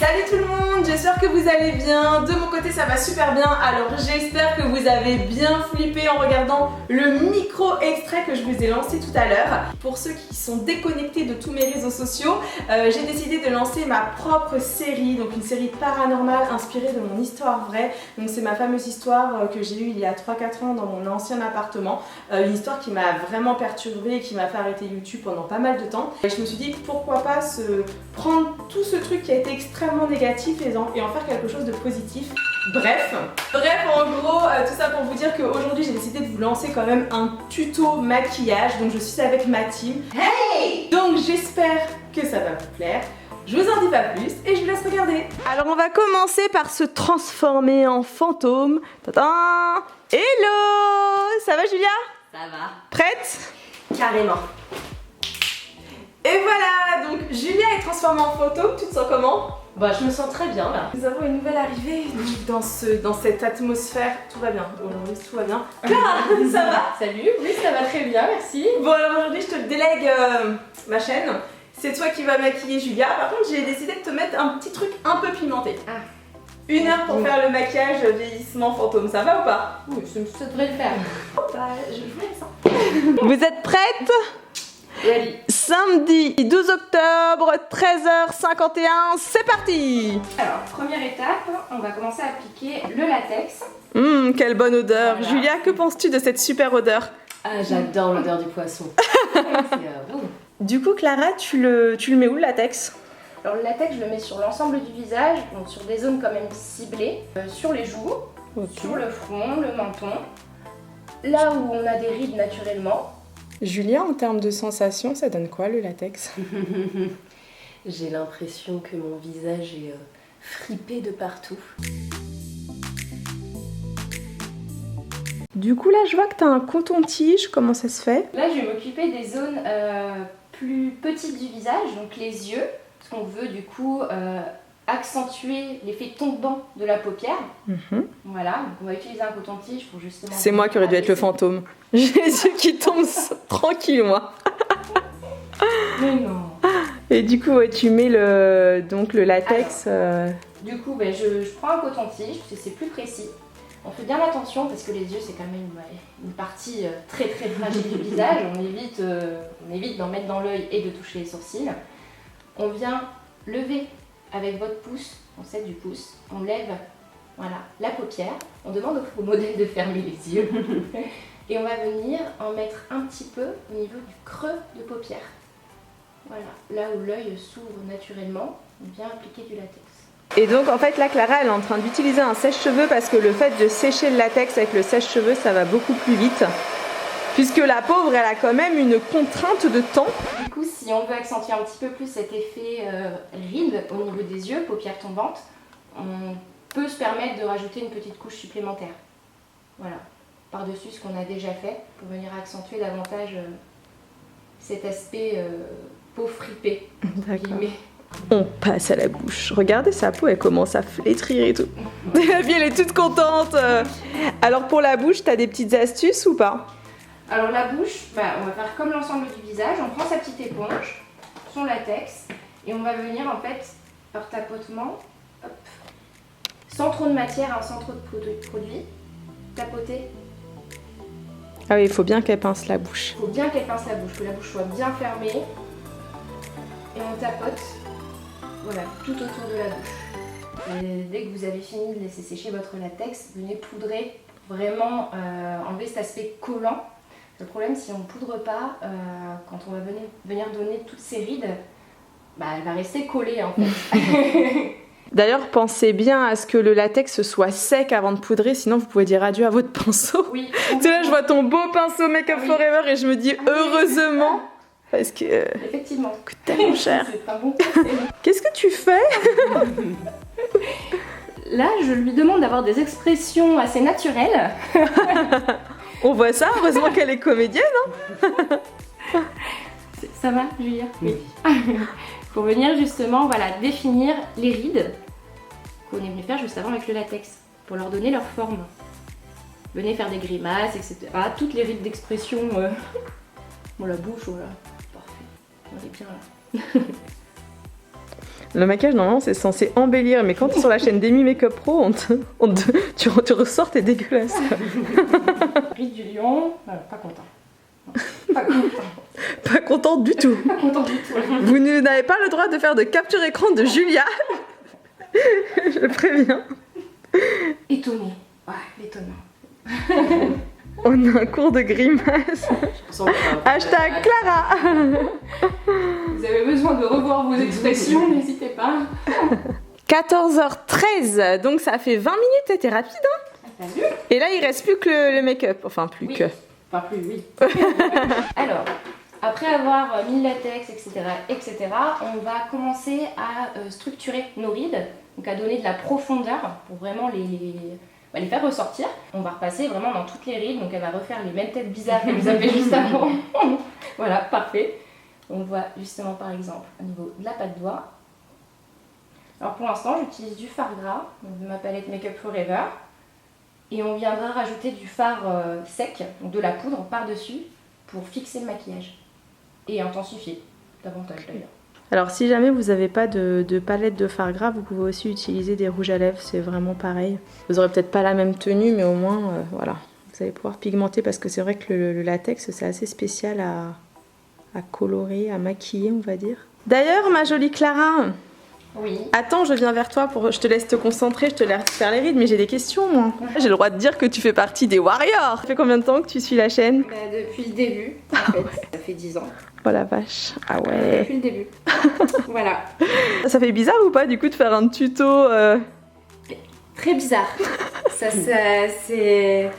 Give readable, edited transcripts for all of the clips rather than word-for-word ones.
Salut tout le monde, j'espère que vous allez bien. De mon côté ça va super bien. Alors j'espère que vous avez bien flippé en regardant le micro extrait que je vous ai lancé tout à l'heure. Pour ceux qui sont déconnectés de tous mes réseaux sociaux, j'ai décidé de lancer ma propre série, donc une série paranormale inspirée de mon histoire vraie. Donc c'est ma fameuse histoire que j'ai eue il y a 3-4 ans dans mon ancien appartement. Une histoire qui m'a vraiment perturbée et qui m'a fait arrêter YouTube pendant pas mal de temps. Et je me suis dit pourquoi pas prendre tout ce truc qui a été extrêmement négatif et en faire quelque chose de positif. Bref, en gros, tout ça pour vous dire qu'aujourd'hui j'ai décidé de vous lancer quand même un tuto maquillage. Donc je suis avec ma team. Hey! Donc j'espère que ça va vous plaire. Je vous en dis pas plus et je vous laisse regarder. Alors on va commencer par se transformer en fantôme. Tadam! Hello! Ça va Julia? Ça va. Prête? Carrément. Et voilà, donc Julia est transformée en fantôme, tu te sens comment? Bah je me sens très bien là. Nous avons une nouvelle arrivée dans cette atmosphère. Tout va bien, aujourd'hui tout va bien. Clara, ça va? Salut, oui ça va très bien, merci. Bon alors aujourd'hui je te délègue ma chaîne. C'est toi qui vas maquiller Julia. Par contre j'ai décidé de te mettre un petit truc un peu pimenté. Ah. 1 heure pour faire le maquillage vieillissement fantôme, ça va ou pas? Oui, ça devrait le faire. Bah je voulais ça. Vous êtes prêtes? Allez. Samedi 12 octobre, 13h51, c'est parti! Alors, première étape, on va commencer à appliquer le latex. Quelle bonne odeur! Voilà. Julia, que penses-tu de cette super odeur? Ah, j'adore l'odeur du poisson. Du coup, Clara, tu le mets où le latex? Alors, le latex, je le mets sur l'ensemble du visage, donc sur des zones quand même ciblées, sur les joues, sur le front, le menton, là où on a des rides naturellement. Julia, en termes de sensation, ça donne quoi le latex? J'ai l'impression que mon visage est fripé de partout. Du coup, là, je vois que tu as un coton-tige. Comment ça se fait? Là, je vais m'occuper des zones plus petites du visage, donc les yeux, parce qu'on veut du coup accentuer l'effet tombant de la paupière. Voilà, donc on va utiliser un coton-tige pour justement... C'est moi qui aurais dû être le fantôme. J'ai les yeux qui tombent tranquille, moi. Mais non. Et du coup, ouais, tu mets le latex. Du coup, ben, je prends un coton-tige, parce que c'est plus précis. On fait bien attention, parce que les yeux, c'est quand même une partie très très fragile du visage. On évite d'en mettre dans l'œil et de toucher les sourcils. On vient lever avec votre pouce, on s'aide du pouce, on lève voilà, la paupière, on demande au modèle de fermer les yeux et on va venir en mettre un petit peu au niveau du creux de paupière. Voilà, là où l'œil s'ouvre naturellement, on vient appliquer du latex. Et donc en fait là Clara elle est en train d'utiliser un sèche-cheveux parce que le fait de sécher le latex avec le sèche-cheveux ça va beaucoup plus vite. Puisque la pauvre elle a quand même une contrainte de temps. Du coup si on veut accentuer un petit peu plus cet effet ride au niveau des yeux, paupières tombantes, on peut se permettre de rajouter une petite couche supplémentaire. Voilà, par-dessus ce qu'on a déjà fait pour venir accentuer davantage cet aspect peau fripée. D'accord. On passe à la bouche. Regardez sa peau, elle commence à flétrir et tout. La vie, elle est toute contente. Alors pour la bouche, t'as des petites astuces ou pas? Alors la bouche, on va faire comme l'ensemble du visage. On prend sa petite éponge, son latex, et on va venir en fait par tapotement, hop, sans trop de matière, sans trop de produit, tapoter. Ah oui, il faut bien qu'elle pince la bouche. Il faut bien qu'elle pince la bouche, que la bouche soit bien fermée. Et on tapote, voilà, tout autour de la bouche. Et dès que vous avez fini de laisser sécher votre latex, venez poudrer, vraiment enlever cet aspect collant. Le problème, si on ne poudre pas, quand on va venir donner toutes ces rides, elle va rester collée en fait. D'ailleurs, pensez bien à ce que le latex soit sec avant de poudrer, sinon vous pouvez dire adieu à votre pinceau. Oui. Tu sais là, je vois ton beau pinceau Make Up Forever et je me dis heureusement. Parce que effectivement, coûte tellement cher. C'est un bon conseil. Qu'est-ce que tu fais? Là, je lui demande d'avoir des expressions assez naturelles. On voit ça, heureusement qu'elle est comédienne. Hein. Ça va, Julia? Oui. Pour venir justement, voilà, définir les rides qu'on est venu faire juste avant avec le latex, pour leur donner leur forme. Venez faire des grimaces, etc. Toutes les rides d'expression. Bon, la bouche, voilà. Parfait. On est bien là. Le maquillage, normalement, c'est censé embellir, mais quand tu es sur la chaîne Demi Makeup Pro, tu ressors, t'es dégueulasse. Ride du lion, pas content. Non, pas content. Pas contente du tout. Pas content du tout. Vous n'avez pas le droit de faire de capture écran de Julia. Je le préviens. Étonné. Ouais, l'étonnant. On a un cours de grimace. Hashtag Clara. Vous avez besoin de revoir vos expressions, n'hésitez pas. 14h13, donc ça fait 20 minutes, c'était rapide. Hein. T'as vu? Et là, il reste plus que le make-up. Enfin, plus Oui. que. Enfin, plus, oui. Alors, après avoir mis le latex, etc., on va commencer à structurer nos rides, donc à donner de la profondeur pour vraiment les faire ressortir. On va repasser vraiment dans toutes les rides, donc elle va refaire les mêmes têtes bizarres qu'elle nous a fait juste avant. Voilà, parfait. On voit justement par exemple au niveau de la patte doigt. Alors pour l'instant, j'utilise du fard gras, donc de ma palette Makeup Forever. Et on viendra rajouter du fard sec, donc de la poudre par-dessus, pour fixer le maquillage. Et intensifier davantage d'ailleurs. Alors si jamais vous n'avez pas de palette de fard gras, vous pouvez aussi utiliser des rouges à lèvres, c'est vraiment pareil. Vous aurez peut-être pas la même tenue, mais au moins, voilà, vous allez pouvoir pigmenter parce que c'est vrai que le latex, c'est assez spécial à colorer, à maquiller, on va dire. D'ailleurs, ma jolie Clara, oui. Attends, je viens vers toi, je te laisse te concentrer, je te laisse faire les rides, mais j'ai des questions moi. J'ai le droit de dire que tu fais partie des Warriors. Ça fait combien de temps que tu suis la chaîne? Depuis le début, en fait. Ça fait 10 ans. Oh la vache, ah ouais. Depuis le début. Voilà. Ça fait bizarre ou pas du coup de faire un tuto Très bizarre. Ça c'est...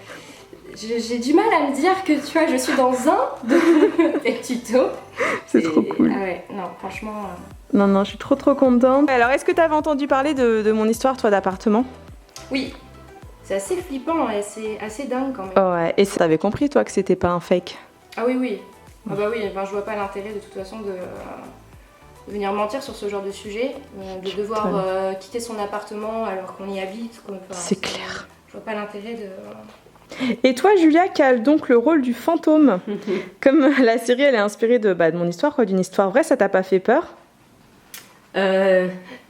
J'ai du mal à me dire que tu vois, je suis dans un de tes tutos. C'est trop cool. Ah ouais, non, franchement... Non, je suis trop contente. Alors, est-ce que tu avais entendu parler de mon histoire, toi, d'appartement? Oui. C'est assez flippant et c'est assez dingue quand même. Oh ouais, et t'avais compris, toi, que c'était pas un fake? Ah oui, oui. Ah bah oui, ben, je vois pas l'intérêt de toute façon de venir mentir sur ce genre de sujet, de devoir quitter son appartement alors qu'on y habite. C'est clair. Je vois pas l'intérêt de... Et toi, Julia, qui a donc le rôle du fantôme, comme la série, elle est inspirée de mon histoire, quoi, d'une histoire vraie, ça t'a pas fait peur? De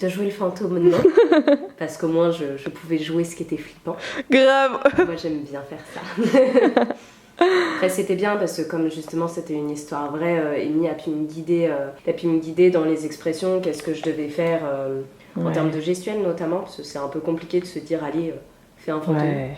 jouer le fantôme, non. Parce qu'au moins, je pouvais jouer ce qui était flippant. Grave. Moi, j'aime bien faire ça. Après, c'était bien parce que comme justement, c'était une histoire vraie, Amy a pu me guider dans les expressions, qu'est-ce que je devais faire en termes de gestuelle notamment, parce que c'est un peu compliqué de se dire, allez, fais un fantôme. Ouais.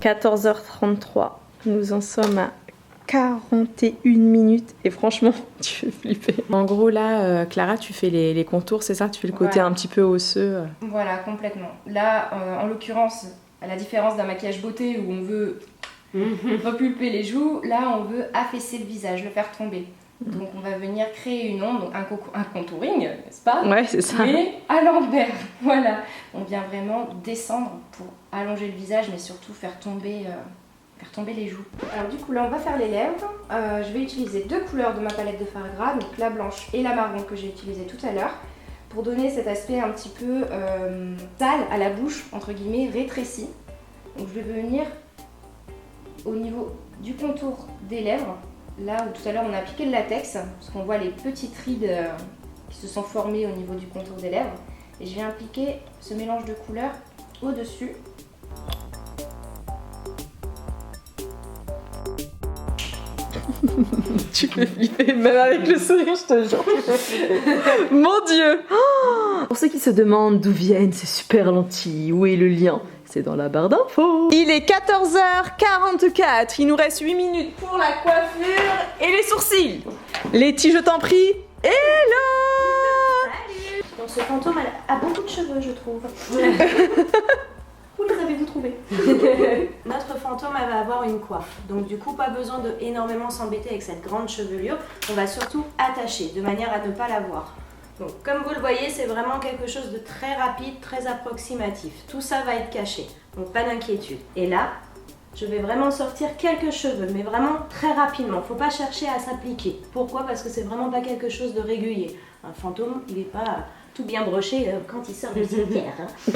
« 14h33, nous en sommes à 41 minutes et franchement, tu fais flipper. En gros là, Clara, tu fais les contours, c'est ça? Tu fais le côté un petit peu osseux. Voilà, complètement. Là, en l'occurrence, à la différence d'un maquillage beauté où on veut repulper les joues, là on veut affaisser le visage, le faire tomber. Donc on va venir créer une ombre, un contouring, n'est-ce pas? Ouais, c'est ça. Mais à l'envers, voilà. On vient vraiment descendre pour allonger le visage, mais surtout faire tomber les joues. Alors du coup là on va faire les lèvres. Je vais utiliser deux couleurs de ma palette de fard gras, donc la blanche et la marron que j'ai utilisée tout à l'heure, pour donner cet aspect un petit peu sale à la bouche, entre guillemets, rétréci. Donc je vais venir au niveau du contour des lèvres, là où tout à l'heure on a appliqué le latex, parce qu'on voit les petites rides qui se sont formées au niveau du contour des lèvres. Et je viens appliquer ce mélange de couleurs au-dessus. Tu fais flipper, même avec le sourire, je te jure. Mon Dieu. Pour ceux qui se demandent d'où viennent ces super lentilles, où est le lien? C'est dans la barre d'infos. Il est 14h44, il nous reste 8 minutes pour la coiffure et les sourcils. Letty, je t'en prie. Hello. Salut. Donc ce fantôme a beaucoup de cheveux, je trouve. Où les avez-vous trouvés? Notre fantôme, elle va avoir une coiffe. Donc du coup, pas besoin de énormément s'embêter avec cette grande chevelure. On va surtout attacher, de manière à ne pas la voir. Donc comme vous le voyez, c'est vraiment quelque chose de très rapide, très approximatif. Tout ça va être caché, donc pas d'inquiétude. Et là, Je vais vraiment sortir quelques cheveux, mais vraiment très rapidement. Faut pas chercher à s'appliquer. Pourquoi? Parce que c'est vraiment pas quelque chose de régulier. Un fantôme, il est pas tout bien broché quand il sort du cimetière. Hein. Je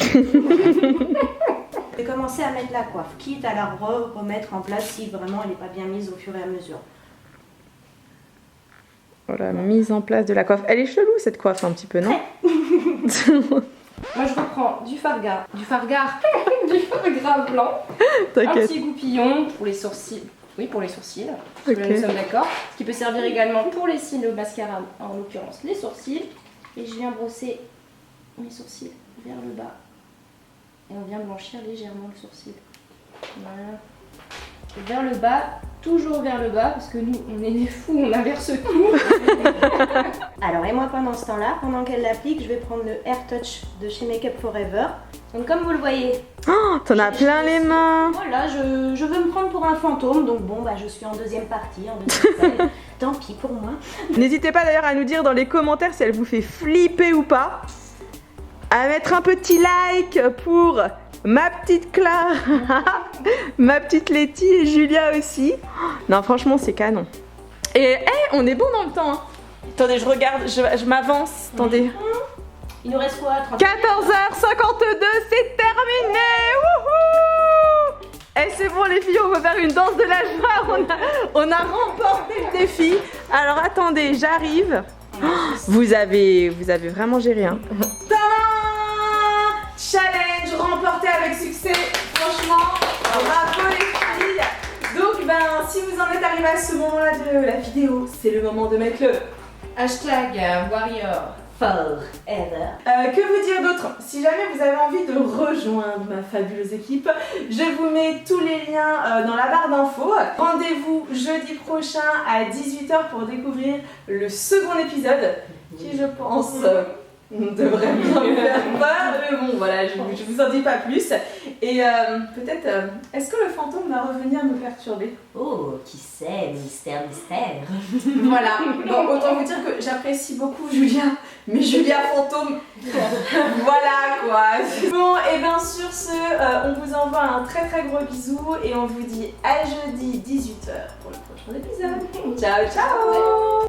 vais commencer à mettre la coiffe, quitte à la remettre en place si vraiment elle n'est pas bien mise au fur et à mesure. Voilà, mise en place de la coiffe. Elle est chelou cette coiffe un petit peu, non? Moi je reprends du fard gras blanc, un petit goupillon pour les sourcils, oui pour les sourcils, parce que là nous sommes d'accord, ce qui peut servir également pour les cils, le mascara, en l'occurrence les sourcils, et je viens brosser mes sourcils vers le bas, et on vient blanchir légèrement le sourcil, voilà, et vers le bas, toujours vers le bas, parce que nous on est des fous, on inverse tout. Alors et moi pendant ce temps-là, pendant qu'elle l'applique, je vais prendre le Air Touch de chez Make Up Forever. Donc comme vous le voyez, Oh, t'en as plein les mains. voilà, je veux me prendre pour un fantôme, donc bon bah je suis en deuxième partie, en deuxième salle. Tant pis pour moi. N'hésitez pas d'ailleurs à nous dire dans les commentaires si elle vous fait flipper ou pas. À mettre un petit like pour ma petite Clara, ma petite Letty et Julia aussi. Non franchement c'est canon. Et hey, on est bon dans le temps. Hein. Attendez, je regarde, je m'avance. Attendez. Il nous reste quoi? 14h52, c'est terminé. Wouhou! Et c'est bon les filles, on va faire une danse de la joie. On a remporté le défi. Alors attendez, j'arrive. Vous avez vraiment géré. Hein. Tadam! Challenge remporté avec succès. Franchement, bravo les filles. Donc si vous en êtes arrivé à ce moment-là de la vidéo, c'est le moment de mettre le #warrior forever. Que vous dire d'autre? Si jamais vous avez envie de rejoindre ma fabuleuse équipe, je vous mets tous les liens dans la barre d'infos. Rendez-vous jeudi prochain à 18h pour découvrir le second épisode qui je pense devrait bien me faire peur. Mais bon voilà, je vous en dis pas plus. Et peut-être, est-ce que le fantôme va revenir me perturber? Oh, qui sait, mystère, mystère. Voilà, bon autant vous dire que j'apprécie beaucoup Julia, mais Julia fantôme, voilà quoi. Bon et bien sur ce, on vous envoie un très très gros bisou et on vous dit à jeudi 18h pour le prochain épisode. Ciao ciao.